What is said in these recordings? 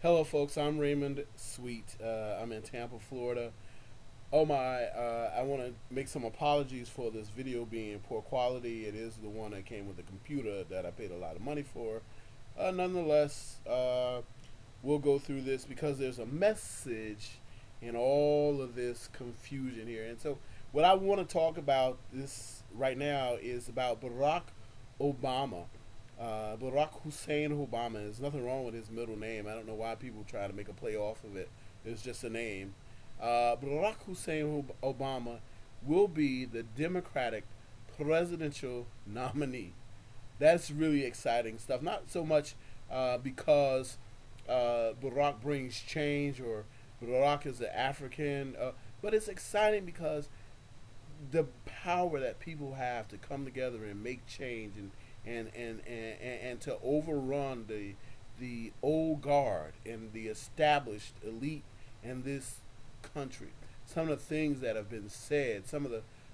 Hello, folks. I'm Raymond Sweet. I'm in Tampa, Florida. Oh my! I want to make some apologies for this video being poor quality. It is the one that came with the computer that I paid a lot of money for. Nonetheless, we'll go through this because there's a message in all of this confusion here. And so, what I want to talk about this right now is about Barack Obama. Barack Hussein Obama. There's nothing wrong with his middle name. I don't know why people try to make a play off of it. It's just a name. Barack Hussein Obama will be the Democratic presidential nominee. That's really exciting stuff. Not so much because Barack brings change or Barack is an African, but it's exciting because the power that people have to come together and make change and to overrun the old guard and the established elite in this country. Some of the things that have been said, some of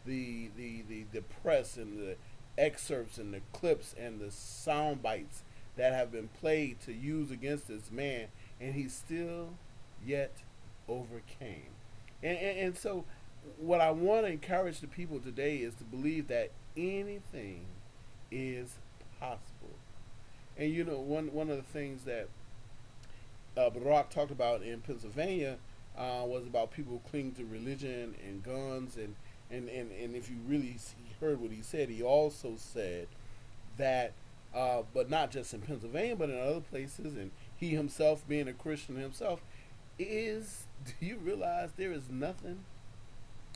the press and the excerpts and the clips and the sound bites that have been played to use against this man, and he still yet overcame. And so, what I want to encourage the people today is to believe that anything is possible. And you know, one of the things that Barack talked about in Pennsylvania was about people clinging to religion and guns and if you really heard what he said, he also said that, but not just in Pennsylvania, but in other places, and he himself being a Christian himself, is do you realize there is nothing,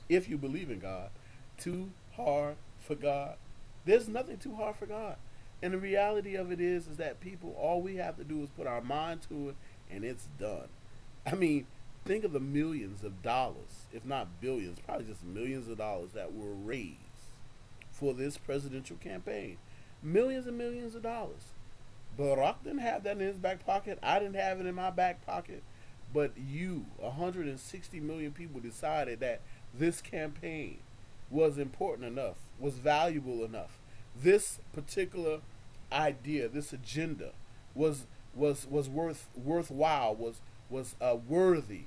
if you believe in God, too hard for God? There's nothing too hard for God. And the reality of it is that people, all we have to do is put our mind to it, and it's done. I mean, think of the millions of dollars, if not billions, probably just millions of dollars that were raised for this presidential campaign. Millions and millions of dollars. Barack didn't have that in his back pocket. I didn't have it in my back pocket. But 160 million people decided that this campaign was important enough, was valuable enough. This particular idea, this agenda, was worthwhile, was worthy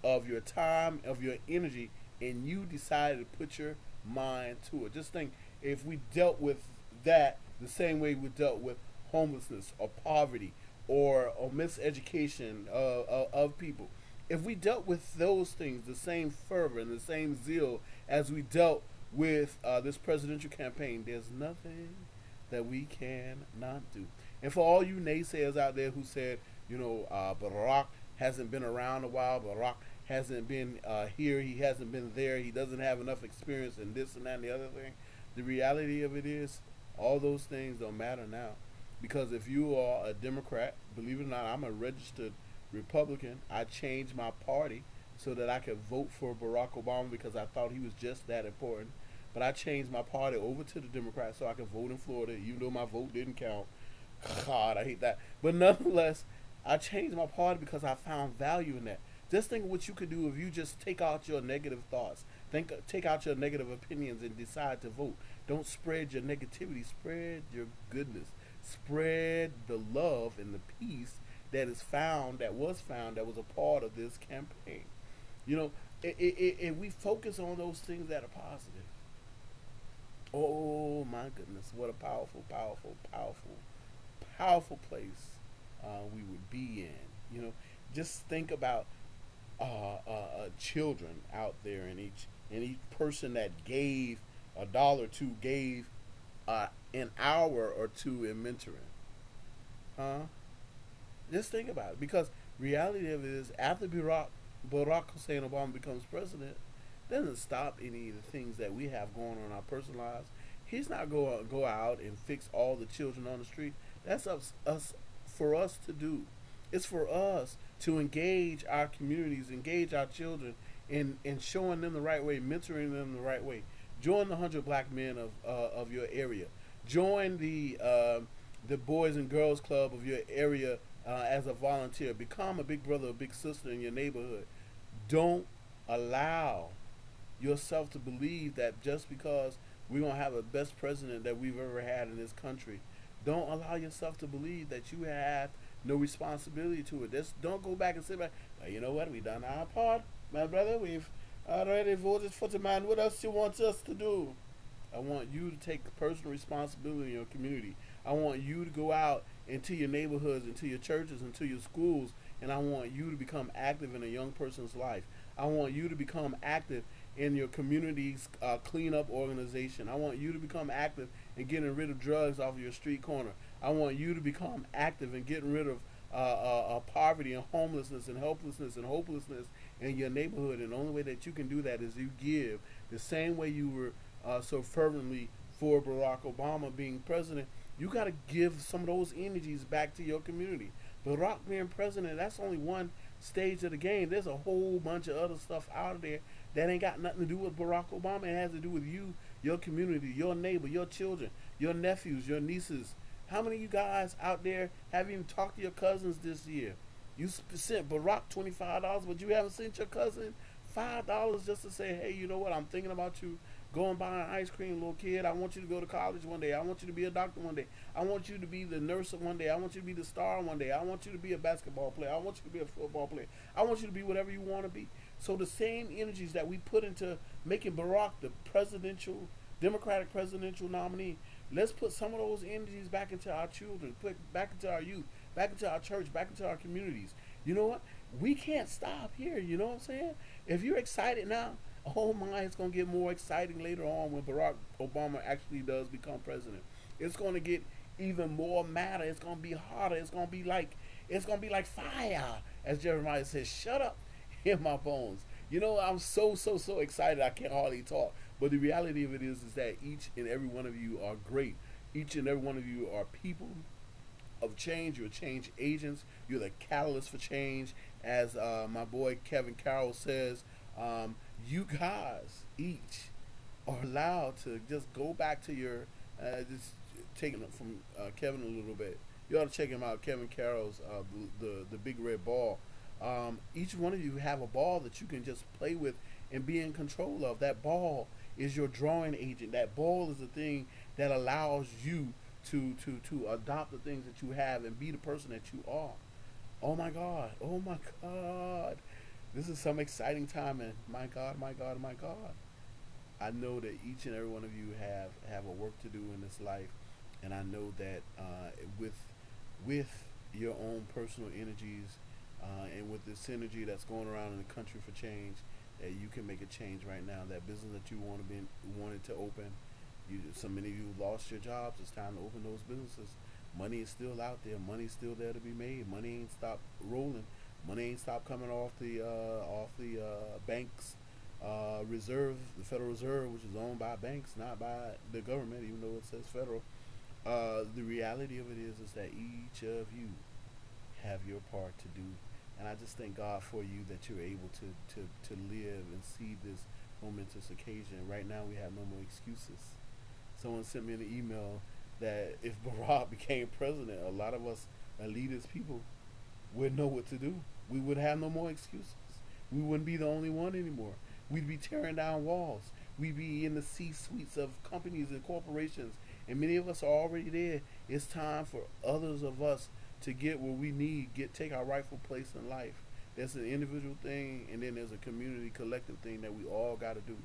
of your time, of your energy, and you decided to put your mind to it. Just think if we dealt with that the same way we dealt with homelessness or poverty or miseducation of people. If we dealt with those things, the same fervor and the same zeal as we dealt with this presidential campaign, there's nothing that we cannot do. And for all you naysayers out there who said, Barack hasn't been around a while, Barack hasn't been here, he hasn't been there, he doesn't have enough experience in this and that and the other thing, the reality of it is all those things don't matter now. Because if you are a Democrat, believe it or not, I'm a registered Republican. I changed my party so that I could vote for Barack Obama because I thought he was just that important. But I changed my party over to the Democrats so I could vote in Florida, even though my vote didn't count. God, I hate that. But nonetheless, I changed my party because I found value in that. Just think of what you could do if you just take out your negative thoughts, take out your negative opinions, and decide to vote. Don't spread your negativity. Spread your goodness. Spread the love and the peace that was a part of this campaign. If we focus on those things that are positive, oh my goodness, what a powerful, powerful, powerful, powerful place we would be in. Just think about children out there, and each person that gave a dollar to gave an hour or two in mentoring. Huh? Just think about it, because reality of it is after Barack Hussein Obama becomes president, doesn't stop any of the things that we have going on in our personal lives. He's not going to go out and fix all the children on the street. That's us for us to do. It's for us to engage our communities, engage our children in showing them the right way, mentoring them the right way. Join the 100 Black Men of your area. Join the Boys and Girls Club of your area as a volunteer. Become a big brother or big sister in your neighborhood. Don't allow yourself to believe that just because we're going to have the best president that we've ever had in this country, Don't allow yourself to believe that you have no responsibility to it. Don't go back and sit back. "Well, you know what? We done our part, my brother. We've already voted for the man. What else you want us to do?" I want you to take personal responsibility in your community. I want you to go out into your neighborhoods, into your churches, into your schools, and I want you to become active in a young person's life. I want you to become active in your community's cleanup organization. I want you to become active in getting rid of drugs off of your street corner. I want you to become active in getting rid of poverty and homelessness and helplessness and hopelessness in your neighborhood. And the only way that you can do that is you give the same way you were so fervently for Barack Obama being president. You got to give some of those energies back to your community. Barack being president, that's only one stage of the game. There's a whole bunch of other stuff out there that ain't got nothing to do with Barack Obama. It has to do with you, your community, your neighbor, your children, your nephews, your nieces. How many of you guys out there have even talked to your cousins this year? You sent Barack $25, but you haven't sent your cousin $5 just to say, "Hey, you know what? I'm thinking about you. Go and buy an ice cream, little kid. I want you to go to college one day. I want you to be a doctor one day. I want you to be the nurse one day. I want you to be the star one day. I want you to be a basketball player. I want you to be a football player. I want you to be whatever you want to be." So the same energies that we put into making Barack the Democratic presidential nominee, let's put some of those energies back into our children, put back into our youth, back into our church, back into our communities. You know what? We can't stop here. You know what I'm saying? If you're excited now, oh my, it's going to get more exciting later on when Barack Obama actually does become president. It's going to get even more madder. It's going to be hotter. It's going to be like fire, as Jeremiah says. Shut up in my bones. You know, I'm so excited. I can't hardly talk. But the reality of it is that each and every one of you are great. Each and every one of you are people of change. You're change agents. You're the catalyst for change. As my boy Kevin Carroll says, you guys each are allowed to just go back to your, just taking it from Kevin a little bit. You ought to check him out, Kevin Carroll's the big red ball. Each one of you have a ball that you can just play with and be in control of. That ball is your drawing agent. That ball is the thing that allows you to adopt the things that you have and be the person that you are. Oh my God. Oh my God. This is some exciting time, and my God, my God, my God. I know that each and every one of you have a work to do in this life, and I know that with your own personal energies and with the synergy that's going around in the country for change, that you can make a change right now. That business that you wanted to open, so many of you lost your jobs. It's time to open those businesses. Money is still out there. Money's still there to be made. Money ain't stopped rolling. Money ain't stopped coming off the banks reserve, the Federal Reserve, which is owned by banks, not by the government, even though it says federal. The reality of it is that each of you have your part to do, and I just thank God for you that you're able to live and see this momentous occasion. Right now, we have no more excuses. Someone sent me an email that if Barack became president, a lot of us elitist people would know what to do. We would have no more excuses. We wouldn't be the only one anymore. We'd be tearing down walls. We'd be in the C-suites of companies and corporations, and many of us are already there. It's time for others of us to get where we take our rightful place in life. There's an individual thing, and then there's a community, collective thing that we all got to do.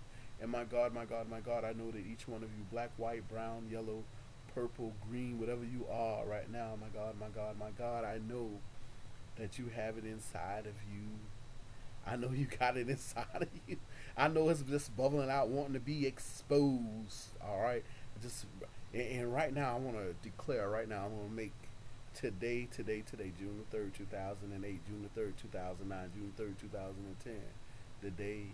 And my God, my God, my God, I know that each one of you, black, white, brown, yellow, purple, green, whatever you are right now, my God, my God, my God, I know that you have it inside of you. I know you got it inside of you. I know it's just bubbling out, wanting to be exposed. All right, and right now, I want to declare. Right now, I want to make today, June the 3rd, 2008, June the 3rd, 2009, June the 3rd, 2010, the day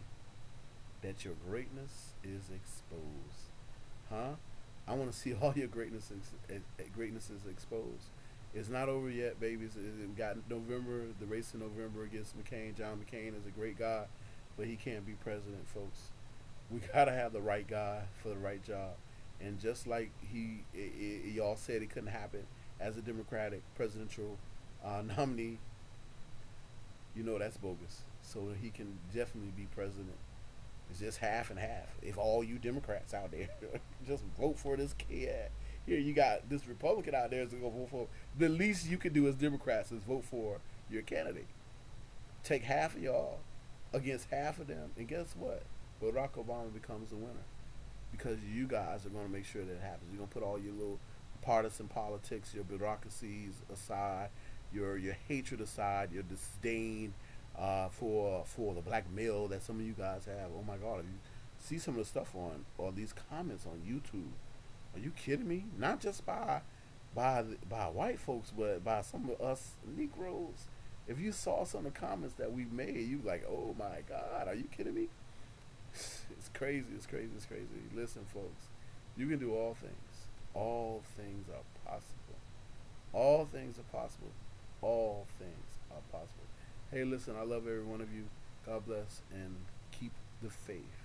that your greatness is exposed. Huh? I want to see all your greatness is exposed. It's not over yet, babies. It got November, the race in November against McCain. John McCain is a great guy, but he can't be president, folks. We gotta have the right guy for the right job. And just like y'all said it couldn't happen as a Democratic presidential nominee, you know that's bogus. So he can definitely be president. It's just half and half. If all you Democrats out there just vote for this kid, Here you got this Republican out there to go vote for. The least you can do as Democrats is vote for your candidate. Take half of y'all against half of them, and guess what? Barack Obama becomes the winner because you guys are going to make sure that it happens. You're going to put all your little partisan politics, your bureaucracies aside, your hatred aside, your disdain for the black male that some of you guys have. Oh my God! If you see some of the stuff on these comments on YouTube, are you kidding me? Not just by white folks, but by some of us Negroes. If you saw some of the comments that we've made, you like, oh my God, are you kidding me? It's crazy. It's crazy. It's crazy. Listen, folks, you can do all things. All things are possible. All things are possible. All things are possible. Hey, listen, I love every one of you. God bless and keep the faith.